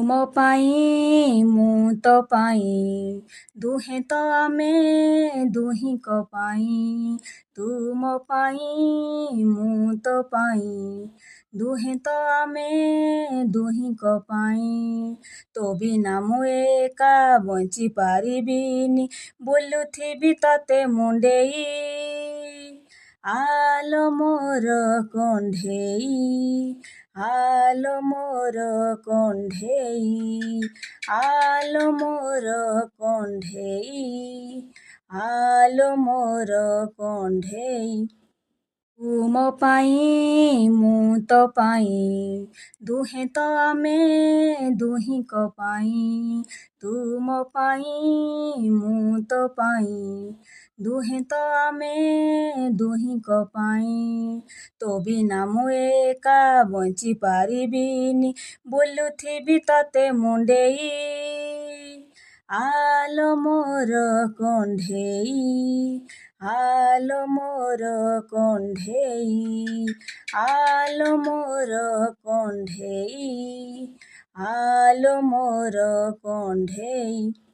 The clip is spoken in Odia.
ମୋ ପାଇଁ ମୁଁ ତୋ ପାଇଁ ଦୁହେଁ ତ ଆମେ ଦୁହିଁଙ୍କ ପାଇଁ। ତୁ ମୋ ପାଇଁ ମୁଁ ତୋ ପାଇଁ ଦୁହେଁ ତ ଆମେ ଦୁହିଁଙ୍କ ପାଇଁ। ତୋ ବିନା ମୁଁ ଏକା ବଞ୍ଚି ପାରିବିନି, ବୁଲୁଥିବି ତତେ ମୁଣ୍ଡେଇ। ଆଲୋ ମୋର କଣ୍ଢେଇ, ଆଲୋ ମୋର କଣ୍ଢେଇ, ଆଲୋ ମୋର କଣ୍ଢେଇ, ଆଲୋ ମୋର କଣ୍ଢେଇ। ତୁ ମୋ ପାଇଁ ମୁଁ ତୋ ପାଇଁ ଦୁହେଁ ତ ଆମେ ଦୁହିଁଙ୍କ ପାଇଁ। ତୁ ମୋ ପାଇଁ ମୁଁ ତୋ ପାଇଁ ଦୁହେଁ ତ ଆମେ ଦୁହିଁଙ୍କ ପାଇଁ। ତୋ ବିନା ମୁଁ ଏକା ବଞ୍ଚି ପାରିବିନି, ବୁଲୁଥିବି ତତେ ମୁଣ୍ଡେଇ। ଆଲୋ ମୋର କଣ୍ଢେଇ, ଆଲୋ ମୋର କଣ୍ଢେଇ, ଆଲୋ ମୋର କଣ୍ଢେଇ, ଆଲୋ ମୋର କଣ୍ଢେଇ।